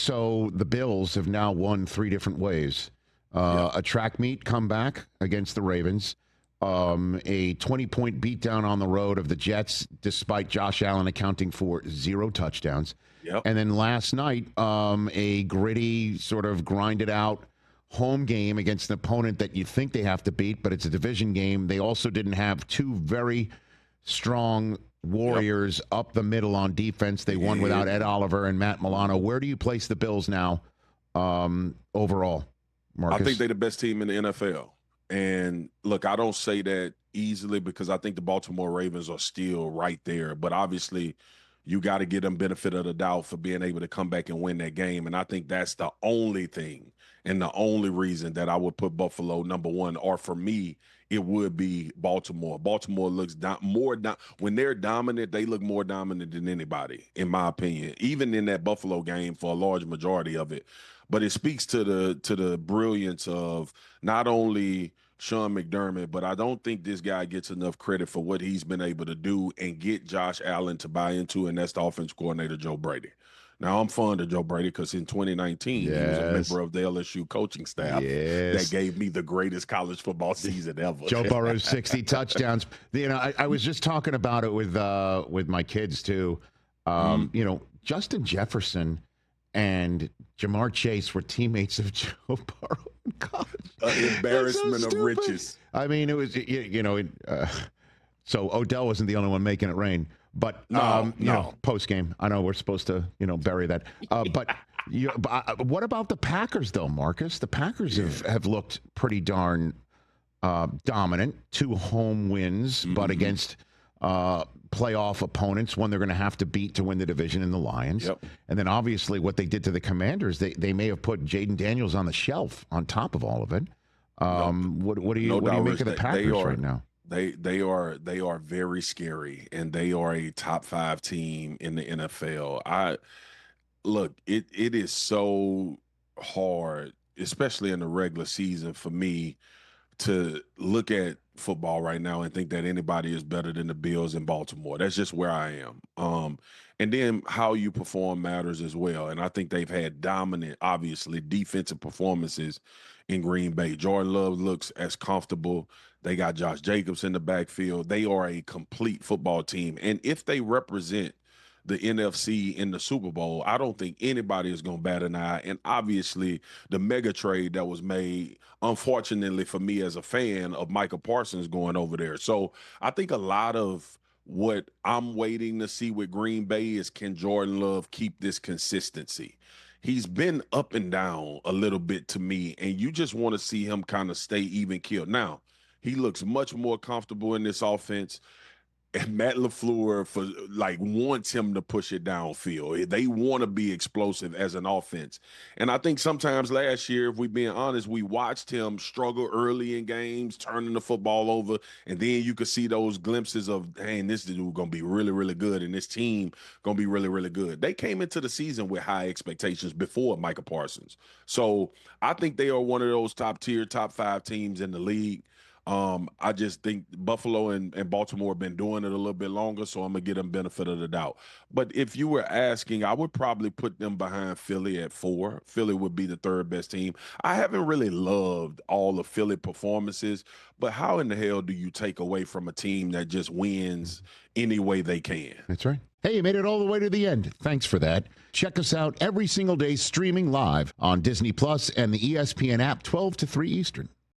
So the Bills have now won 3 different ways. A track meet comeback against the Ravens, a 20-point beatdown on the road of the Jets, despite Josh Allen accounting for 0 touchdowns. Yep. And then last night, a gritty, sort of grinded out home game against an opponent that you think they have to beat, but it's a division game. They also didn't have 2 very strong warriors up the middle on defense. They won without Ed Oliver and Matt Milano. Where do you place the Bills now overall, Marcus? I think they're the best team in the NFL. And look, I don't say that easily because I think the Baltimore Ravens are still right there. But obviously, you got to give them benefit of the doubt for being able to come back and win that game. And I think that's the only thing and the only reason that I would put Buffalo number 1, or for me, it would be Baltimore. Baltimore looks when they're dominant, they look more dominant than anybody, in my opinion, even in that Buffalo game for a large majority of it. But it speaks to the brilliance of not only Sean McDermott, but I don't think this guy gets enough credit for what he's been able to do and get Josh Allen to buy into, and that's the offense coordinator, Joe Brady. Now, I'm fond of Joe Brady because in 2019, he was a member of the LSU coaching staff that gave me the greatest college football season ever. Joe Burrow's 60 touchdowns. You know, I was just talking about it with my kids, too. You know, Justin Jefferson and Jamar Chase were teammates of Joe Burrow in college. Embarrassment of riches. I mean, it was, so Odell wasn't the only one making it rain. But, no. Post game, I know we're supposed to, bury that. But what about the Packers, though, Marcus? The Packers have looked pretty darn dominant. 2 home wins, but against playoff opponents, one they're going to have to beat to win the division in the Lions. Yep. And then obviously what they did to the Commanders, they may have put Jaden Daniels on the shelf on top of all of it. What do you make of the Packers right now? They are very scary, and they are a top 5 team in the NFL. It is so hard, especially in the regular season, for me to look at football right now and think that anybody is better than the Bills in Baltimore. That's just where I am. And then how you perform matters as well. And I think they've had dominant, obviously, defensive performances in Green Bay. Jordan Love looks as comfortable. They got Josh Jacobs in the backfield. They are a complete football team. And if they represent the NFC in the Super Bowl, I don't think anybody is going to bat an eye. And obviously, the mega trade that was made, unfortunately for me as a fan, of Micah Parsons going over there. So I think a lot of what I'm waiting to see with Green Bay is, can Jordan Love keep this consistency? He's been up and down a little bit to me, and you just want to see him kind of stay even keeled. Now, he looks much more comfortable in this offense. And Matt LaFleur wants him to push it downfield. They want to be explosive as an offense. And I think sometimes last year, if we're being honest, we watched him struggle early in games, turning the football over. And then you could see those glimpses of, hey, this dude going to be really, really good. And this team going to be really, really good. They came into the season with high expectations before Micah Parsons. So I think they are one of those top-tier, top 5 teams in the league. I just think Buffalo and Baltimore have been doing it a little bit longer, so I'm going to give them benefit of the doubt. But if you were asking, I would probably put them behind Philly at 4. Philly would be the 3rd best team. I haven't really loved all the Philly performances, but how in the hell do you take away from a team that just wins any way they can? That's right. Hey, you made it all the way to the end. Thanks for that. Check us out every single day streaming live on Disney Plus and the ESPN app 12 to 3 Eastern.